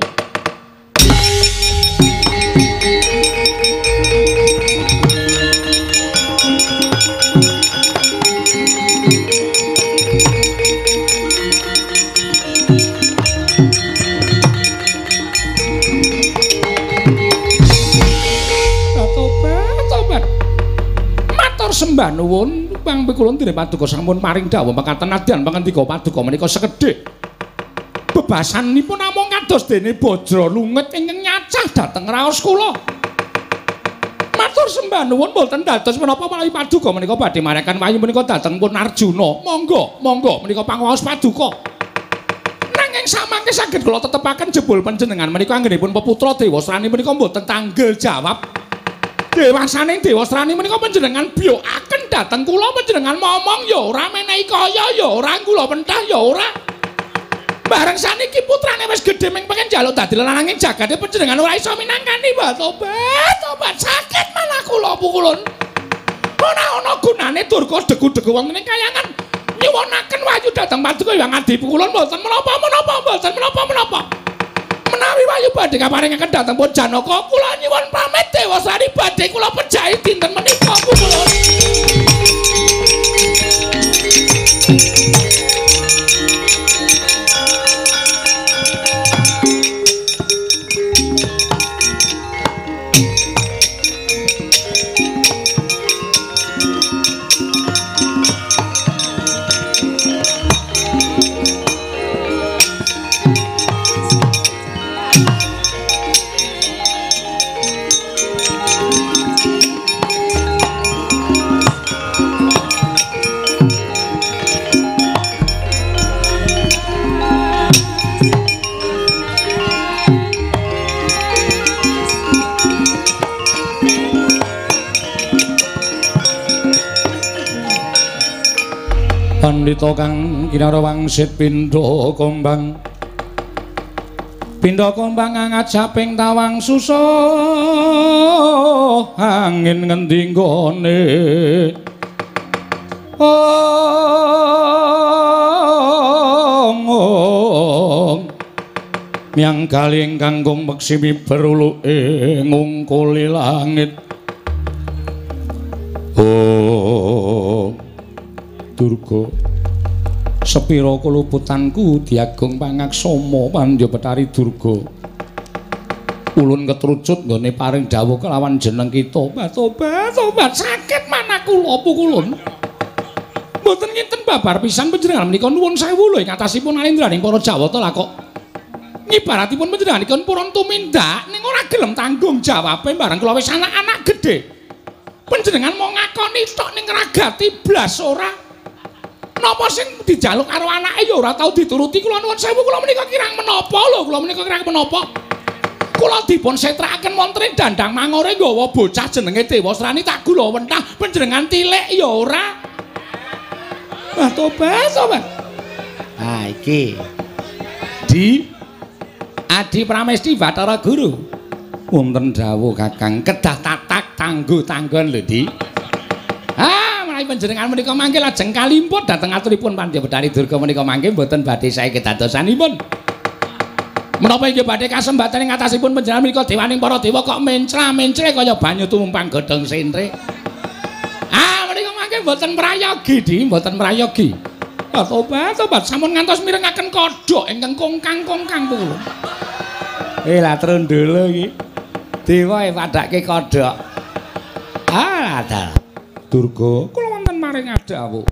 Sembah nuwun pangbe kula dene Paduka sampun paring dawuh mekaten nadyan pangandika Paduka menika sekedhik bebasanipun namung kados dene Bajra Lungit ingkang nyacah dhateng raos kula. Matur sembah nuwun boten dados menapa menawi Paduka menika badhe marekaken wahyu menika dhateng pun Arjuna. Monggo menika pangaos Paduka. Nanging samangke saged kula tetepaken jebul panjenengan menika anggenipun peputra Dewa Srani menika boten tanggel jawab. Dewasaning Dewa Srani menika panjenengan biyokaken dhateng kula panjenengan momong ya ora menehi kaya ya ora kula pentah ya ora. Bareng saniki putrane wis gedhe ming pengen njaluk dadi lenanging jagat panjenengan ora iso minangkani tobat sakit malah kula pukulun. Ora ana gunane durga degu-degu wonten ing kayangan nyuwunaken wahyu dhateng Paduka Hyang Adi pukulun mboten menapa. Menawi wahyu badhe kaparingaken dhateng pun Janaka kula nyuwun pamit Dewa Srani badhe kula pejahi dinten menika kula. Pandhita kang kinara wangsit pindha kombang Pindha kumbang ngajaping tawang susah angin ngendi nggone Miang galing kangkung meksimi beruluke ngungkuli langit Durga sepira kuluputanku diagung pangaksama Pandya Betari Durga ulun ketrucut nggone paring dawuh kelawan jeneng kita tobat sakit manah kula pukulun mboten nginten babar pisan panjenengan menika nuwun sewu lho ing atasipun alindraning para Jawata lah kok ngibaratipun panjenenganipun purun tumindak ning ora gelem tanggung jawabe bareng kula wis anak-anak gedhe. Panjenengan mau ngakoni tok ning ragati blas ora. Napa sing dijaluk karo anake ya ora tau dituruti kula nuwun sewu kula menika kirang menapa lho kula menika kirang menapa. Kula dipun setrakaken wonten ing dandang mangore nggawa bocah jenenge Dewasrani tak gula wentah panjenengan tilik ya ora. Wah tobat. Ah iki. Adi Pramesti Bathara Guru. Wonten dawuh Kakang kedah tatak tangguh-tanggon lho, Di. Menawi panjenengan menika mangke lajeng kalimput dhateng aturipun Pandya Betari Durga menika mangke mboten badhe sae kedadosanipun. Menapa inggih badhe kasembatan ing atasipun panjenengan menika dewaning para dewa kok mencra-mencre kaya banyu tumumpang godhong sentre. Menika mangke mboten mrayogi, Di, mboten mrayogi. Tobat sampun ngantos mirengaken kodhok ingkang kongkang-kongkang kula. Lah trondolo iki. Dewa padhake kodhok. Adal. Durga, kula wonten maring dawuh.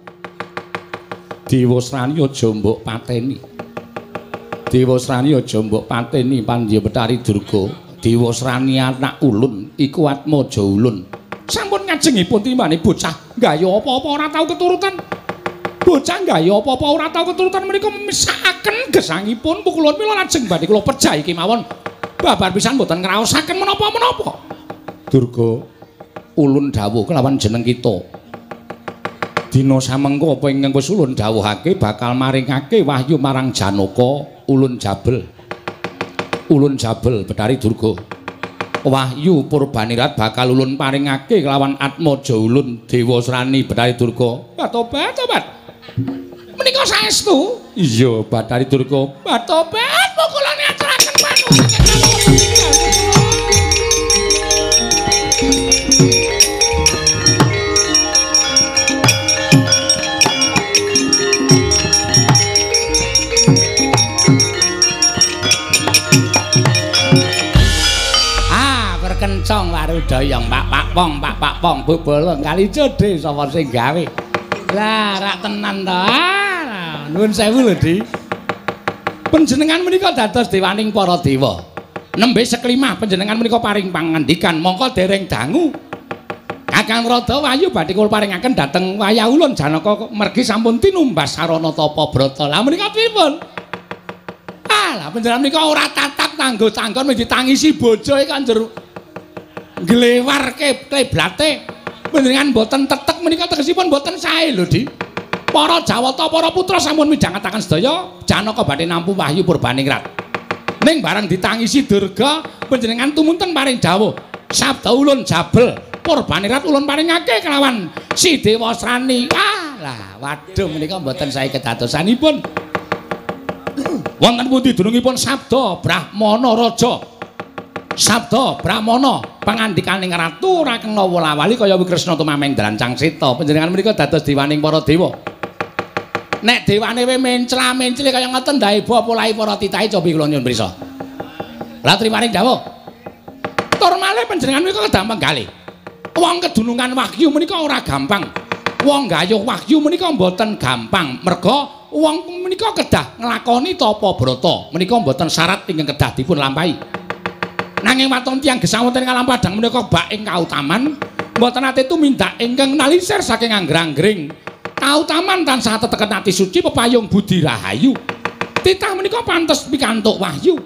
Dewasrani aja mbok pateni. Dewasrani aja mbok pateni Pandya Betari Durga. Dewasrani anak ulun iku Atmaja ulun. Sampun ngajengipun timbane bocah gaya apa-apa ora tau keturutan. Bocah gaya apa-apa ora tau keturutan menika mesakaken gesangipun pukulun mila lajeng badhe kula perjahi kemawon babar pisan mboten ngraosaken menapa-menapa. Durga ulun dawuh kelawan jeneng kita. Dina samengko apa ingkang wis ulun dawuhake bakal maringake wahyu marang Janaka ulun Jabel. Ulun Jabel Betari Durga. Wahyu Purbanirat bakal ulun paringake kelawan Atmaja ulun Dewasrani Betari Durga. Tobat. Menika saestu? Iya, Betari Durga. Tobat pukulane aturaken panuwun. Berkencong warudoyong pak pong bobolo kali cedhe sapa sing gawe. Lah rak tenan to. Nuwun sewu lho, Di. Panjenengan menika dados dewaning para dewa. Nembe seklimah panjenengan menika paring pangandikan mongko dereng dangu. Kakang Rada Wahyu badhe kula paringaken dhateng wayah ulun Janaka mergi sampun tinumbas sarana tapa brata. Lah menika pripun? Lah panjenengan menika ora tatak tanggo-tanggon mung ditangisi bojoe kanjur glewar keblate. Panjenengan boten tetek menika tegesipun boten sae lho, Di. Para Jawata para putra sampun midhangetaken sedaya Janaka badhe nampu wahyu Purbaningrat. Ning bareng ditangisi Durga panjenengan tumunten paring dawuh sabda ulun Jabel Purbaningrat ulun paringake kelawan si Dewasrani. Lah waduh menika boten sae kedadosanipun. Wonten pundi dunungipun sabda Brahmana Raja? Sabda Brahmana pangandikaning ratu Rakeng Nawalawali kaya Wikresna tumameng drancang seta. Panjenengan menika dados dewaning para dewa. Nek dewane we mencla-mencli kaya ngoten daeba polahe para titahe cobi kula nyuwun prisa. Lah trimaning dawuh. Tur malih panjenengan menika kedah menggalih. Wong kedunungan wahyu menika ora gampang. Wong gayuh wahyu menika mboten gampang. Merga wong menika kedah nglakoni tapa brata. Menika mboten syarat ingkang kedah dipun lampahi. Nanging waton tiyang gesang wonten Kalam Padang menika bak ing kautaman mboten nate tumindak ingkang nalisir saking angger-anggering. Kautaman tansah teteken ati suci pepayung budi rahayu. Titah menika pantes pikantuk wahyu.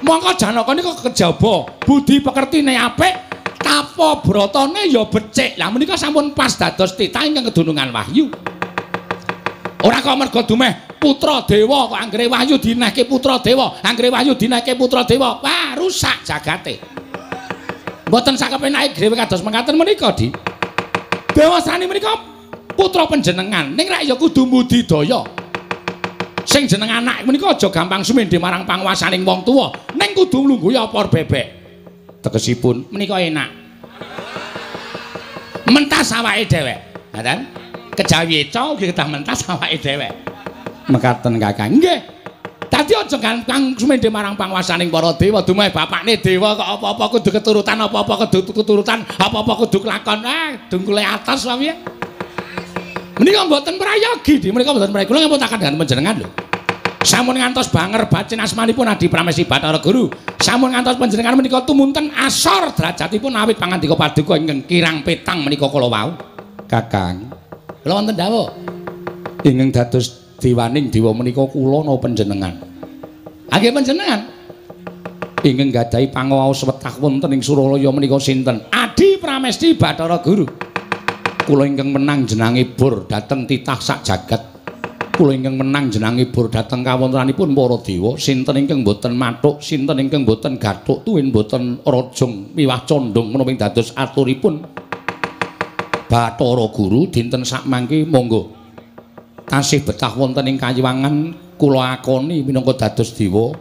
Mongko Janaka nika kejaba budi pekertine apik, tapa bratane ya becik. Lah menika sampun pas dados titah ingkang kedunungan wahyu. Ora kok merga dumeh putra dewa kok anggere wahyu dinehke putra dewa, anggere wahyu dinehke putra dewa. Wah, rusak jagate. Mboten sak kepenake dhewe kados mekaten menika, Di. Dewa Srani menika putra panjenengan, ning rak ya kudu mbudidaya. Sing jeneng anak menika aja gampang sumendhe marang panguwasaning wong tuwa, ning kudu nglungguhi opor bebek. Tegesipun menika enak. Mentas awake dhewek. Ngaten? Kejawi eca ugi kedah mentas awake dhewek. Mekaten Kakang. Nggih. Dadi aja gampang sumendhe marang panguwasaning para dewa, dumahe bapakne dewa kok apa-apa kudu keturutan, apa-apa kudu keturutan, apa-apa kudu kelakon. Dungkule atas wae. Menika mboten prayogi, Di. Menika mboten prayogi. Kula ngapuraken dengan panjenengan lho. Sampun ngantos banger bacin asmanipun Adi Pramesti Bathara Guru. Sampun ngantos panjenengan menika tumunten asor derajatipun awit pangandika paduka ingkang kirang petang menika kala wau. Kakang, kula wonten dawuh. Ingkang dados dewaning dewa menika kula napa panjenengan? Nggih panjenengan. Ingkang gadahi pangawaos wetah wonten ing Suralaya menika sinten? Adi Pramesti Bathara Guru. Kula ingkang menang jenenge bur dhateng titah sak jagat. Kula ingkang menang jenenge bur dhateng kawontenanipun para dewa, sinten ingkang boten mathuk, sinten ingkang boten gathuk, tuwin boten rajung miwah condong menapa dados aturipun Bathara Guru dinten sak mangke monggo tasih betah wonten ing kayiwangan kula akoni minangka dados dewa.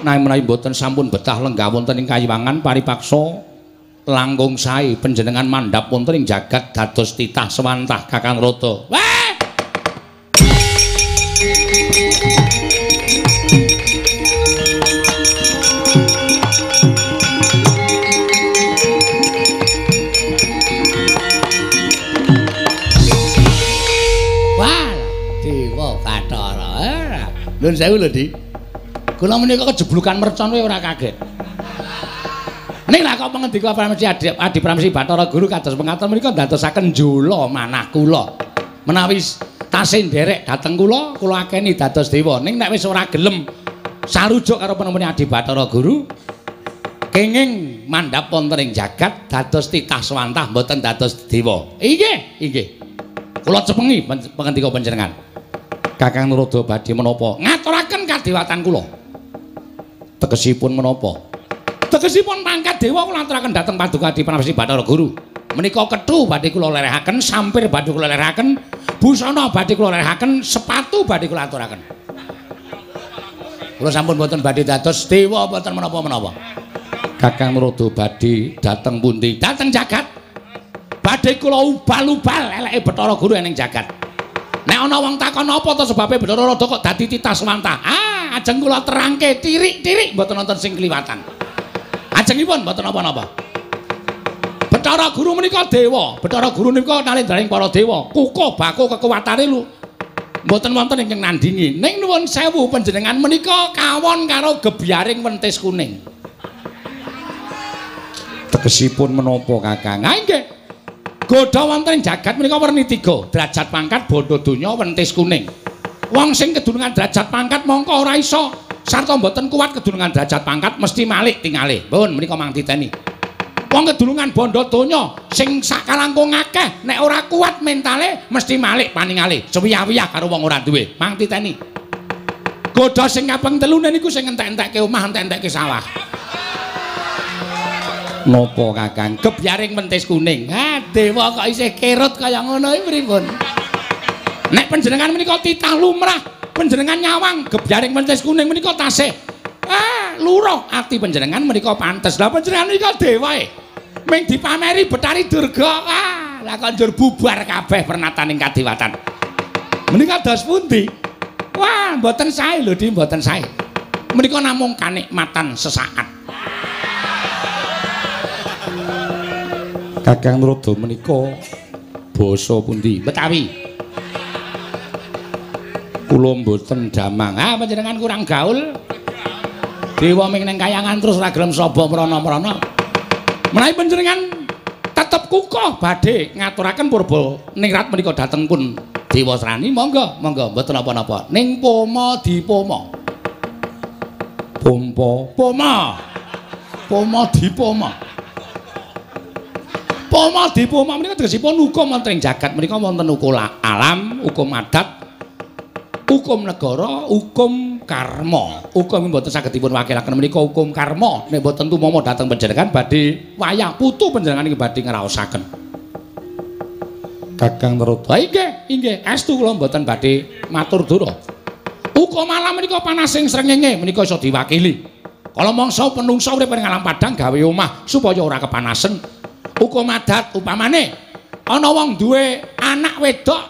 Nanging menawi boten sampun betah lenggah wonten ing kayiwangan paripaksa langkung sae panjenengan mandhap wonten ing jagat dados titah sewantah Kakang Rada. Wah! Wah, Dewa Bathara. Nuwun sewu lho, Di. Kula menika kejeblukan mercon kowe ora kaget. Ning lha kok pengendika Pramesti Adi Pramesti Bathara Guru kados mekaten menika ndadosaken jula manah kula. Menawi tasih nderek dhateng kula akeni dados dewa. Ning nek wis ora gelem sarujuk karo penemune Adi Bathara Guru, kenging mandhap wonten ing jagat dados titah swantah mboten dados dewa. Inggih. Kula cepengi pengendika panjenengan. Kakang Narada badhe menapa? Ngaturaken kadewatan kula. Tegesipun menapa? Tegesipun pangkat dewa kula aturaken dhateng Paduka Adi Pramesti Bathara Guru. Menika kethu badhe kula lerehaken, sampir badhe kula lerehaken, busana badhe kula lerehaken, sepatu badhe kula aturaken. Kula sampun boten badhe dados dewa boten menapa-menapa. Kakang Narada badhe dhateng pundi? Dhateng jagat. Badhe kula ubal-ubal eleke Bathara Guru ning jagat. Nek ana wong takon apa to sebabe Bathara Rada kok dadi titah swantah? Ajeng kula terangke tirik-tirik mboten wonten sing kliwatan. Ajengipun mboten napa-napa. Bathara Guru menika dewa. Bathara Guru menika nalendraning para dewa. Kukuh baku kekuwatane lu mboten wonten ingkang nandingi. Ning nuwun sewu panjenengan menika kawon karo gebyaring wentis kuning. Tegesipun menapa Kakang? Nggih. Godha wonten ing jagat menika werni 3, derajat pangkat, bondo donya, wentis kuning. Wong sing kedunungan derajat pangkat mongko ora iso sarta mboten kuat kedunungan derajat pangkat mesti malik tingalih. Pun menika mang titeni. Wong kedunungan bondo donya sing sakalangkung akeh nek ora kuat mentale mesti malik paningalih. Suwiyah-wiyah karo wong ora duwe. Mang titeni. Godha sing kaping 3 niku sing entek-entekke omah, entek-entekke sawah. Napa Kakang? Gebyaring mentis kuning. Dewa kok isih kerut kaya ngono iki pripun? Nek panjenengan menika titah lumrah, panjenengan nyawang gebyaring mentis kuning menika tasih luruh ati panjenengan menika pantes. Lah panjenengan menika dewa e. Ming dipameri Betari Durga. Lah kok njur bubar kabeh pernataning kadewatan. Menika dos pundi? Wah, mboten sae lho, Di, mboten sae. Menika namung kanikmatan sesaat. Kakang Narada menika basa pundi? Betawi. Kula mboten damang. Panjenengan kurang gaul. Dewa ming ning kayangan terus ora gelem saba mrana-mrana. Menawi panjenengan tetep kukuh badhe ngaturaken purba ningrat menika dhateng pun Dewa Srani, monggo mboten napa-napa. Ning poma dipoma. Poma dipoma. Poma dipoma menika tegesipun hukum wonten ing jagat menika wonten hukum alam, hukum adat. Hukum negara, hukum karma. Hukum mboten saged dipun wakilaken menika hukum karma. Nek mboten tumama dhateng panjenengan badhe wayah putu panjenengan iki badhe ngraosaken. Kakang Narada, inggih, estu kula mboten badhe matur dura. Hukum alam menika panasing srengenge menika iso diwakili. Kala mangsa penungsa urip ing alam padang gawe omah supaya ora kepanasen. Hukum adat upamane ana wong duwe anak wedok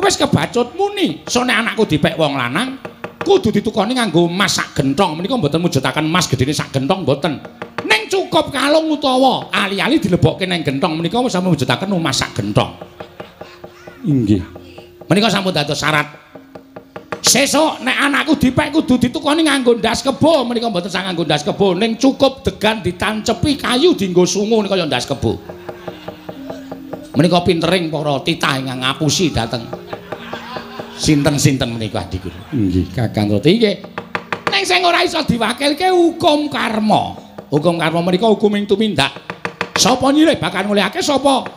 wis kebacut muni, sone anakku dipek wong lanang kudu ditukoni nganggo emas sak genthong. Menika mboten mujudaken emas gedene sak genthong mboten. Ning cukup kalung utawa ali-ali dilebokke ning genthong menika wis sampun mujudaken emas sak genthong. Inggih. Menika sampun dados syarat. Sesuk nek anakku dipek kudu ditukoni nganggo ndas kebo, menika mboten sak nganggo ndas kebo, ning cukup degan ditancepi kayu dienggo sungu nika ya ndas kebo. Menika pintering para titah ingkang ngapusi dhateng sinten-sinten menika Adi kula. Nggih, Kakang Rata nggih. Ning sing ora iso diwakilke hukum karma. Hukum karma menika hukum ing tumindak. Sapa nyilih bakal ngulihake, sapa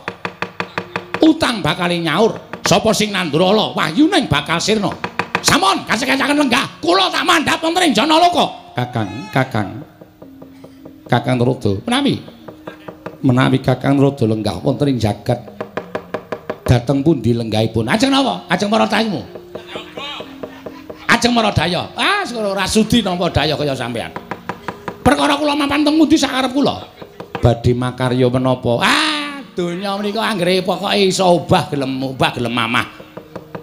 utang bakal nyaur, sapa sing nandrala wahyuning bakal sirna. Sampun kasekacaken lenggah, kula tak mandhap wonten ing Janaloka. Kakang Rata, menawi Kakang Rada lenggah wonten ing jagat dhateng pundi lenggahipun? Ajeng napa? Ajeng para tamu. Ajeng para daya. Ah, ora sudi nampa daya kaya sampean. Perkara kula mapan teng pundi sakarep kula? Badhe makarya menapa? Ah, donya menika anggere pokoke iso obah gelem mamah.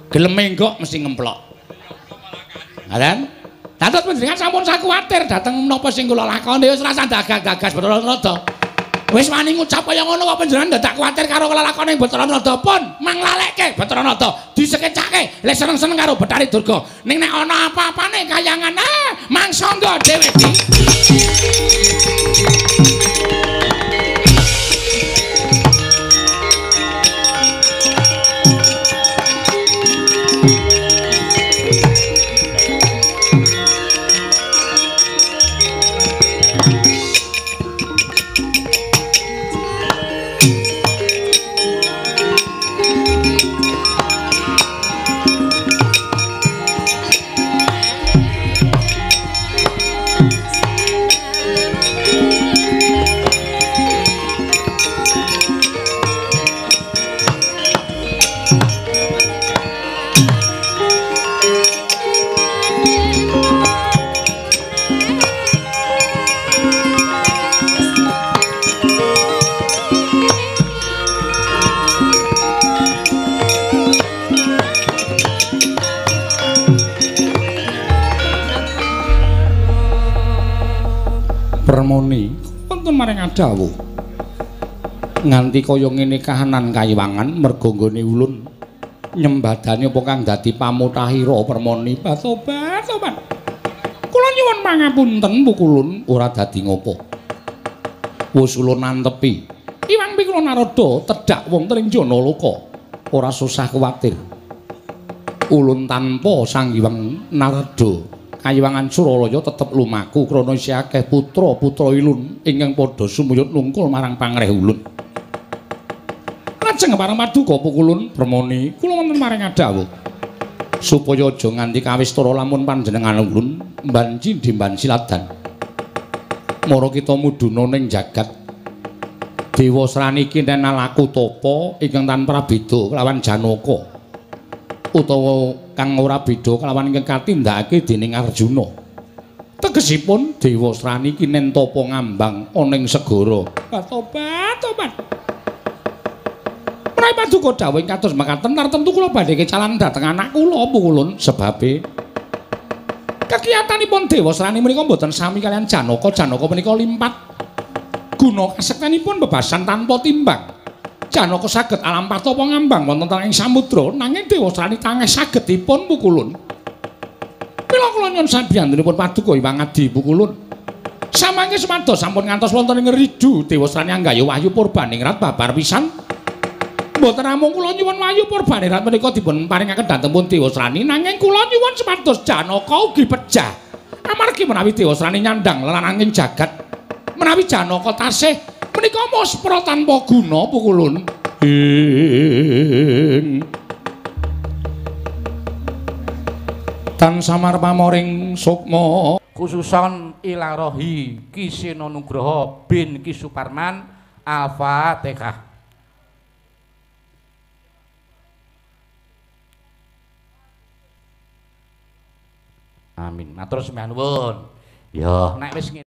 Gelem menggok mesti ngemplok. Aran? Dados panjenengan sampun sakuwatir dhateng menapa sing kula lakoni wis rasa gagas Bathara Narada. Wis wani ngucap kaya ngono kok panjenengan dadak kuwatir karo kelakone Bathara Narada pun manglalekke Bathara Narada disekecake lek seneng-seneng karo Bathari Durga ning nek ana apa-apane kayangan mangsangga dhewe iki. Permoni wonten maring adawuh nganti kaya ngene kahanan kayiwangan merga nggone ulun nyembadane apa kang dadi pamutahira Permoni. Batobat kula nyuwun pangapunten Pukulun ora dadi ngopo wis ulun nantepi iwang pikula Narada tedhak wonten ing Janaloka ora susah kuwatir ulun tanpa Sang Hyang Narada Kayiwangan Suralaya tetep lumaku krana isih akeh putra-putra ilun ingkang padha sumuyut nungkul marang pangreh ulun. Lajeng pareng paduka Pukulun Permoni kula wonten maring adawuh supaya aja nganti kawistara lamun panjenengan ulun mbanci dimban siladan. Mara kita mudhuna ning jagat Dewa Srani iki nalaku tapa ingkang tanpa beda kelawan Janaka. Utawa kang ora beda kelawan ingkang katindakake dening Arjuna. Tegesipun Dewa Srani iki nen tapa ngambang ana ing segara. Tobat. Menawi paduka dawuh ing kados mekaten tartemtu kula badhe kecalan dhateng anak kula Pukulun sebabe kegiatanipun Dewa Srani menika mboten sami kalian Janaka. Janaka menika limpat guna kasektenipun bebasan tanpa timbang. Janaka saged alam patapa ngambang wonten ing samudra nanging Dewa Srani tangeh saged dipun Pukulun. Mila kula nyuwun sabiyantunipun paduka Hyang Adi Pukulun. Samangke sumados sampun ngantos wonten ing ridu Dewa Srani anggaya wahyu Purbaningrat babar pisan. Mboten namung kula nyuwun wahyu Purbaningrat menika dipun paringaken dhateng pun Dewa Srani nanging kula nyuwun sumados Janaka ugi pejah. Amargi menawi Dewa Srani nyandang lelananging jagat menawi Janaka tasih menika muspra tanpa guna Pukulun. tan samar pamoring sukma khususon ilarohi Kiseno Nugroho bin Ki Suparman Al-Fatihah. Amin. Matur sembah nuwun. Ya, nek wis ngene